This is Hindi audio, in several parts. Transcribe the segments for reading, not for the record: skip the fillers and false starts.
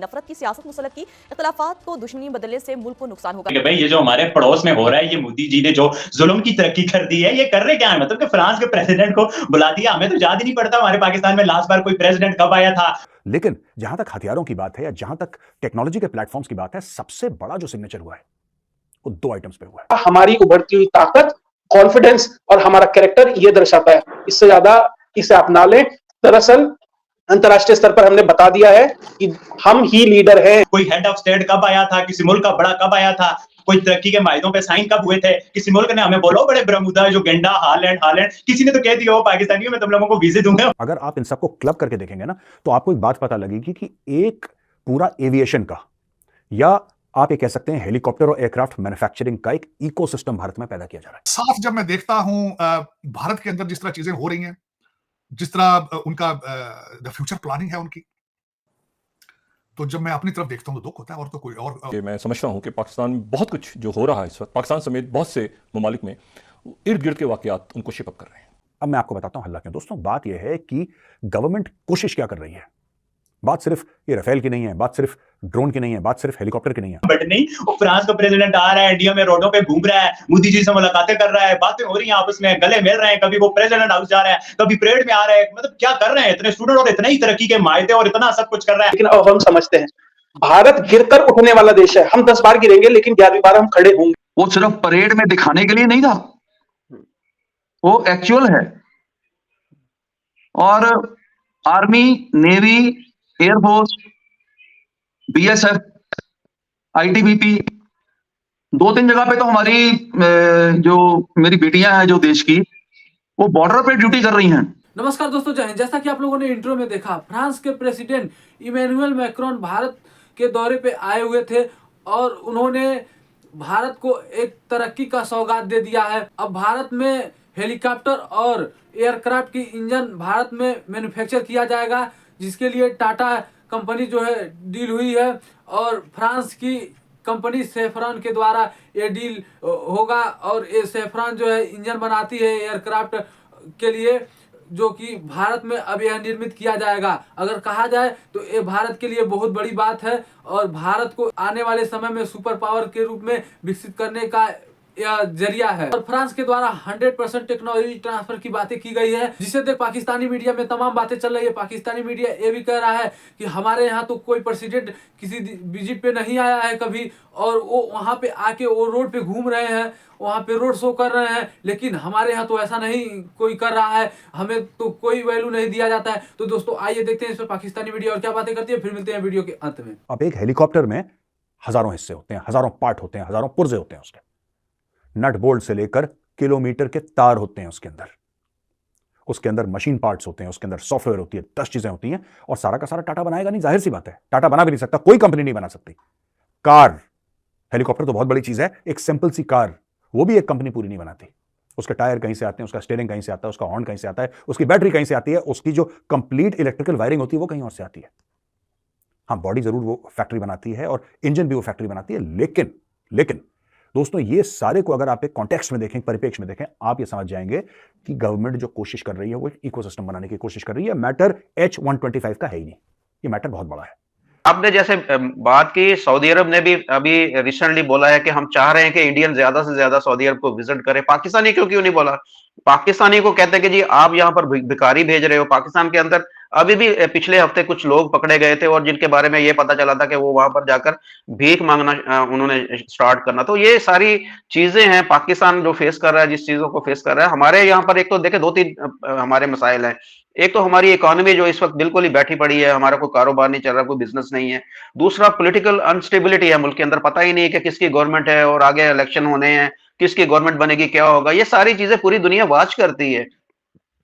नफरत की सियासत मुसलत की, इख्तिलाफात को दुश्मनी बदलने से मुल्क को नुकसान होगा। कि भाई ये जो हमारे पड़ोस में हो रहा है, ये मोदी जी ने जो जुल्म की तरक्की कर दी है, ये कर रहे क्या है? मतलब कि फ्रांस के प्रेसिडेंट को बुला दिया। हमें तो याद ही नहीं पड़ता हमारे पाकिस्तान में लास्ट बार कोई प्रेसिडेंट कब आया था। लेकिन जहां तक हथियारों की बात है या जहां तक टेक्नोलॉजी के प्लेटफॉर्म्स की बात है, सबसे बड़ा जो सिग्नेचर हुआ है वो 2 आइटम्स पे हुआ है। हमारी उभरती हुई ताकत, कॉन्फिडेंस और हमारा कैरेक्टर ये दर्शाता है। इससे ज्यादा इसे अपना लें। दरअसल अंतर्राष्ट्रीय स्तर पर हमने बता दिया है कि हम ही लीडर हैं। कोई हेड ऑफ स्टेट कब आया था, किसी मुल्क का बड़ा कब आया था, कोई तरक्की के मायदों पे साइन कब हुए थे, किसी मुल्क ने हमें बोलो बड़े बरमूदा जो गेंडा हालैंड किसी ने तो कह दिया हो पाकिस्तानियों में तुम लोगों को वीजे दूंगा। अगर आप इन सबको क्लब करके देखेंगे ना, तो आपको एक बात पता लगेगी कि एक पूरा एविएशन का, या आप ये कह सकते हैं हेलीकॉप्टर और एयरक्राफ्ट मैन्युफैक्चरिंग का एक इकोसिस्टम भारत में पैदा किया जा रहा है। साफ जब मैं देखता हूं भारत के अंदर जिस तरह चीजें हो रही हैं, जिस तरह उनका द फ्यूचर प्लानिंग है उनकी, तो जब मैं अपनी तरफ देखता हूं तो दुख होता है। और तो कोई और मैं समझता हूं कि पाकिस्तान में बहुत कुछ जो हो रहा है इस वक्त, पाकिस्तान समेत बहुत से ममालिक में इर्द गिर्द के वाकयात उनको शिप अप कर रहे हैं। अब मैं आपको बताता हूं हल्ला क्यों। दोस्तों, बात यह है कि गवर्नमेंट कोशिश क्या कर रही है। बात सिर्फ ये राफेल की नहीं है, बात सिर्फ ड्रोन की नहीं है, बात सिर्फ हेलीकॉप्टर की नहीं है। बट नहीं, वो फ्रांस का प्रेसिडेंट आ रहा है, इंडिया में रोडों पे घूम रहा है, मोदी जी से मुलाकातें कर रहा है, बातें हो रही हैं आपस में, गले मिल रहे हैं, कभी वो प्रेसिडेंट हाउस जा रहा है, कभी परेड में आ रहा है। मतलब क्या कर रहे हैं इतने स्टूडेंट और इतने ही तरक्की के मायदे और इतना सब कुछ कर रहा है। लेकिन अब हम समझते हैं भारत गिरकर उठने वाला देश है। हम 10 बार गिरेंगे लेकिन 11वीं बार हम खड़े होंगे। वो सिर्फ परेड में दिखाने के लिए नहीं था, वो एक्चुअल है। और army, navy, air force, BSF, ITBP, 2-3 जगह पे तो हमारी जो मेरी बेटियां हैं जो देश की, वो बॉर्डर पे ड्यूटी कर रही हैं। नमस्कार दोस्तों, जय हिंद। जैसा कि आप लोगों ने इंट्रो में देखा, फ्रांस के प्रेसिडेंट इमैनुअल मैक्रोन भारत के दौरे पे आए हुए थे और उन्होंने भारत को एक तरक्की का सौगात दे दिया है। अब भारत में हेलीकॉप्टर और एयरक्राफ्ट की इंजन भारत में मैन्युफैक्चर किया जाएगा, जिसके लिए टाटा कंपनी जो है डील हुई है और फ्रांस की कंपनी सेफ्रॉन के द्वारा ये डील होगा। और ये सेफ्रॉन जो है इंजन बनाती है एयरक्राफ्ट के लिए, जो कि भारत में अब यह निर्मित किया जाएगा। अगर कहा जाए तो ये भारत के लिए बहुत बड़ी बात है और भारत को आने वाले समय में सुपर पावर के रूप में विकसित करने का यह जरिया है। और फ्रांस के द्वारा 100% टेक्नोलॉजी ट्रांसफर की बातें की गई है, जिसे देख पाकिस्तानी मीडिया में तमाम बातें चल रही है। पाकिस्तानी मीडिया ये भी कह रहा है कि हमारे यहाँ तो कोई प्रेसिडेंट किसी विजिट पे नहीं आया है कभी, और वो वहाँ पे आके वो रोड पे घूम रहे हैं, वहाँ पे रोड शो कर रहे हैं, लेकिन हमारे यहाँ तो ऐसा नहीं कोई कर रहा है, हमें तो कोई वैल्यू नहीं दिया जाता है। तो दोस्तों आइए देखते हैं इस पर पाकिस्तानी मीडिया और क्या बातें करती है, फिर मिलते हैं वीडियो के अंत में। अब एक हेलीकॉप्टर में हजारों हिस्से होते हैं, हजारों पार्ट होते हैं, हजारों पुर्जे होते हैं, उसके नट बोल्ट से लेकर किलोमीटर के तार होते हैं उसके अंदर मशीन पार्ट्स होते हैं, उसके अंदर सॉफ्टवेयर होती है, 10 चीजें होती हैं। और सारा का सारा टाटा बनाएगा नहीं, जाहिर सी बात है, टाटा बना भी नहीं सकता, कोई कंपनी नहीं बना सकती। कार, हेलीकॉप्टर तो बहुत बड़ी चीज है, एक सिंपल सी कार वो भी एक कंपनी पूरी नहीं बनाती। उसके टायर कहीं से आते हैं, उसका स्टीयरिंग कहीं से आता है, उसका हॉर्न कहीं से आता है, उसकी बैटरी कहीं से आती है, उसकी जो कंप्लीट इलेक्ट्रिकल वायरिंग होती है वो कहीं और से आती है। हाँ, बॉडी जरूर वो फैक्ट्री बनाती है और इंजन भी वो फैक्ट्री बनाती है, लेकिन दोस्तों ये सारे को अगर आप एक कॉन्टेक्स्ट में देखें, परिप्रेक्ष्य में देखें, आप ये समझ जाएंगे कि गवर्नमेंट जो कोशिश कर रही है वो एक इकोसिस्टम बनाने की कोशिश कर रही है। मैटर H-125 का है ही नहीं, ये मैटर बहुत बड़ा है। आपने जैसे बात की, सऊदी अरब ने भी अभी रिसेंटली बोला है कि हम चाह रहे हैं कि इंडियन ज्यादा से ज्यादा सऊदी अरब को विजिट करें। पाकिस्तानी क्यों नहीं बोला? पाकिस्तानी को कहते हैं कि जी आप यहाँ पर भिखारी भेज रहे हो। पाकिस्तान के अंदर अभी भी पिछले हफ्ते कुछ लोग पकड़े गए थे और जिनके बारे में ये पता चला था कि वो वहां पर जाकर भीख मांगना उन्होंने स्टार्ट करना। तो ये सारी चीजें हैं पाकिस्तान जो फेस कर रहा है, जिस चीजों को फेस कर रहा है। हमारे यहाँ पर एक तो देखे 2-3 हमारे मसाइल हैं। एक तो हमारी इकोनॉमी जो इस वक्त बिल्कुल ही बैठी पड़ी है, हमारा कोई कारोबार नहीं चल रहा, कोई बिजनेस नहीं है। दूसरा पॉलिटिकल अनस्टेबिलिटी है मुल्क के अंदर, पता ही नहीं है कि किसकी गवर्नमेंट है और आगे इलेक्शन होने हैं, किसकी गवर्नमेंट बनेगी, क्या होगा। ये सारी चीजें पूरी दुनिया वॉच करती है।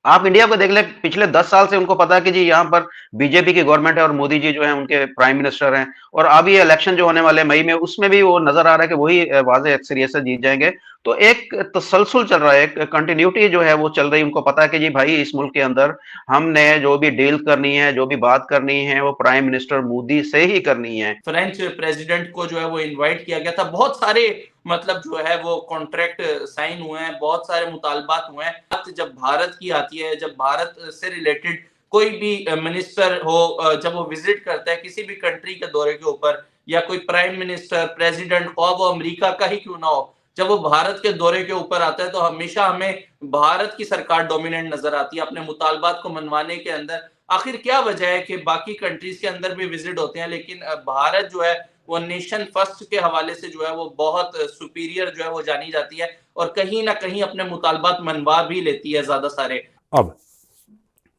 आप इंडिया को देख ले, पिछले 10 साल से उनको पता है कि जी यहाँ पर बीजेपी की गवर्नमेंट है और मोदी जी जो है उनके प्राइम मिनिस्टर हैं। और अभी इलेक्शन जो होने वाले मई में, उसमें भी वो नजर आ रहा है कि वही वाज़ेह अक्सरियत से जीत जाएंगे। तो एक तसलसल चल रहा है, एक कंटिन्यूटी जो है वो चल रही है। उनको पता है कि जी भाई इस मुल्क के अंदर हमने जो भी डील करनी है, जो भी बात करनी है, वो प्राइम मिनिस्टर मोदी से ही करनी है। फ्रेंच प्रेसिडेंट को जो है वो इनवाइट किया गया था, बहुत सारे मतलब जो है वो कॉन्ट्रैक्ट साइन हुए हैं, बहुत सारे मुतालबात हुए हैं। बात जब भारत की आती है, जब भारत से रिलेटेड कोई भी मिनिस्टर हो जब वो विजिट करता है किसी भी कंट्री के दौरे के ऊपर, या कोई प्राइम मिनिस्टर, प्रेसिडेंट, ख्वाह वो अमेरिका का ही क्यों ना हो, जब वो भारत के दौरे के ऊपर आता है तो हमेशा हमें भारत की सरकार डोमिनेंट नजर आती है अपने मुतालबात को मनवाने के अंदर। आखिर क्या वजह है कि बाकी कंट्रीज के अंदर भी विजिट होते हैं लेकिन भारत जो है वो नेशन फर्स्ट के हवाले से जो है वो बहुत सुपीरियर जो है वो जानी जाती है और कहीं ना कहीं अपने मुतालबात मनवा भी लेती है ज्यादा सारे। अब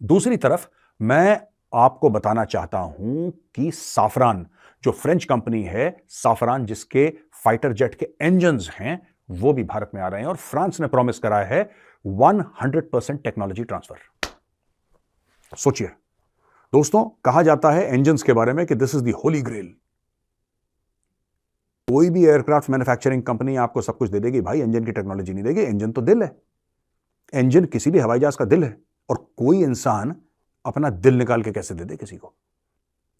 दूसरी तरफ मैं आपको बताना चाहता हूं कि साफरान जो फ्रेंच कंपनी है, साफरान जिसके फाइटर जेट के इंजन्स हैं, वो भी भारत में आ रहे हैं और फ्रांस ने प्रॉमिस करा है 100% टेक्नोलॉजी ट्रांसफर। सोचिए दोस्तों, कहा जाता है इंजन्स के बारे में कि this is the holy grail. कोई भी एयरक्राफ्ट मैन्युफैक्चरिंग कंपनी आपको सब कुछ दे देगी भाई, इंजन की टेक्नोलॉजी नहीं देगी। इंजन तो दिल है, इंजन किसी भी हवाई जहाज का दिल है, और कोई इंसान अपना दिल निकाल के कैसे दे दे किसी को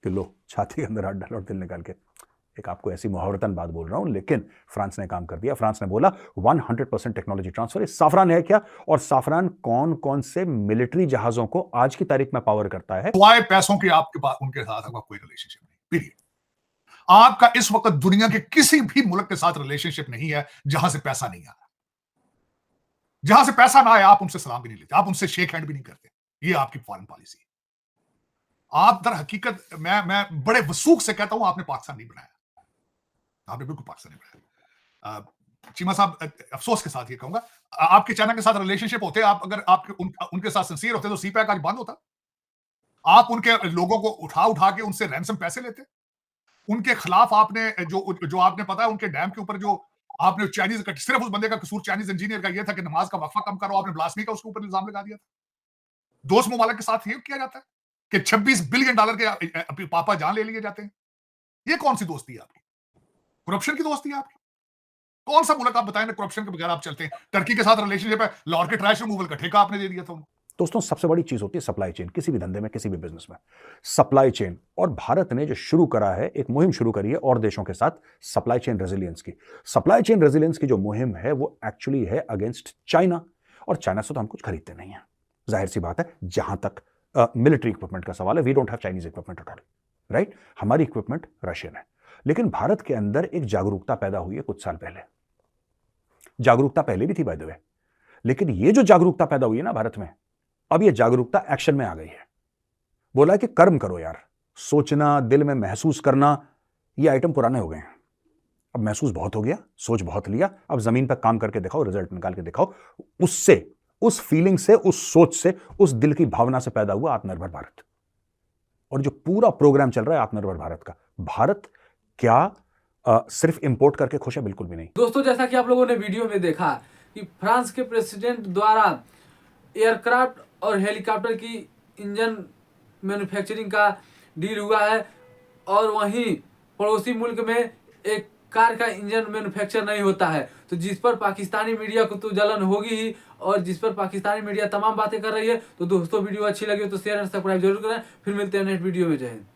कि लो छाती के अंदर हाथ डालो और दिल निकाल के। एक आपको ऐसी मुहावरतन बात बोल रहा हूं, लेकिन फ्रांस ने काम कर दिया। फ्रांस ने बोला 100% टेक्नोलॉजी ट्रांसफर। इस साफरान है क्या, और साफरान कौन कौन से मिलिट्री जहाजों को आज की तारीख में पावर करता है? पैसों की आपके पास उनके साथ आपका कोई रिलेशनशिप नहीं, पीरियड। आपका इस वक्त दुनिया के किसी भी मुल्क के साथ रिलेशनशिप नहीं है जहां से पैसा नहीं आ रहा। जहां से पैसा ना आए आप उनसे सलाम भी नहीं लेते, आप उनसे शेक हैंड भी नहीं करते। ये आपकी फॉरेन पॉलिसी है। आप दर हकीकत मैं बड़े वसूख से कहता हूं, आपने पाकिस्तान नहीं बनाया, आपने बिल्कुल पाकिस्तान नहीं बनाया। चीमा साहब, अफसोस के साथ ये कहूंगा, आपके चाइना के साथ रिलेशनशिप होते, आप अगर आपके उनके साथ सिंसियर होते तो सीपैक आज बंद होता। आप उनके लोगों को उठा के उनसे रैंसम पैसे लेते। उनके खिलाफ आपने जो आपने पता है उनके डैम के ऊपर जो आपने चाइनीज का, सिर्फ उस बंदे का कसूर चाइनीज इंजीनियर का यह था कि नमाज का वक्फा कम करो, आपने ब्लास्मी का उसके ऊपर इल्जाम लगा दिया था। दोस्त मुमालिक के साथ ये किया जाता है कि $26 बिलियन के पापा जान ले लिए जाते हैं। ये कौन सी दोस्ती है आपकी? करप्शन की दोस्ती है आपकी? कौन सा मुल्क आप बताएं करप्शन के बगैर आप चलते हैं? टर्की के साथ रिलेशनशिप है, लाहौर के ट्रैश रिमूवल का ठेका आपने दे दिया था उनको। दोस्तों, सबसे बड़ी चीज होती है सप्लाई चेन, किसी भी धंधे में, किसी भी बिजनेस में सप्लाई चेन। और भारत ने जो शुरू करा है, एक मुहिम शुरू करी है और देशों के साथ सप्लाई चेन रेजिलियंस की। सप्लाई चेन रेजिलियंस की जो मुहिम है वो एक्चुअली है अगेंस्ट चाइना, और चाइना से तो हम कुछ खरीदते नहीं है, जाहिर सी बात है। जहां तक मिलिट्री इक्विपमेंट का सवाल है, we don't have Chinese equipment at all, right? हमारी इक्विपमेंट रशियन है। लेकिन भारत के अंदर एक जागरूकता पैदा हुई है कुछ साल पहले। जागरूकता पहले भी थी बाय द वे, लेकिन ये जो जागरूकता पैदा हुई है ना भारत में, अब ये जागरूकता एक्शन में आ गई है। बोला कि कर्म करो यार, सोचना, दिल में महसूस करना, ये आइटम पुराने हो गए हैं। अब महसूस बहुत हो गया, सोच बहुत लिया, अब जमीन पर काम करके दिखाओ, रिजल्ट निकाल के दिखाओ। उससे, उस फीलिंग से, उस सोच से, उस दिल की भावना से पैदा हुआ आत्मनिर्भर भारत। और जो पूरा प्रोग्राम चल रहा है आत्मनिर्भर भारत का, भारत क्या सिर्फ इंपोर्ट करके खुश है? बिल्कुल भी नहीं। दोस्तों, जैसा कि आप लोगों ने वीडियो में देखा कि फ्रांस के प्रेसिडेंट द्वारा एयरक्राफ्ट और हेलीकॉप्टर की इंजन मैन्युफैक्चरिंग का डील हुआ है, और वहीं पड़ोसी मुल्क में एक कार का इंजन मैन्युफैक्चर नहीं होता है, तो जिस पर पाकिस्तानी मीडिया को तो जलन होगी ही, और जिस पर पाकिस्तानी मीडिया तमाम बातें कर रही है। तो दोस्तों, वीडियो अच्छी लगी हो तो शेयर और सब्सक्राइब जरूर करें। फिर मिलते हैं नेक्स्ट वीडियो में। जय हिंद।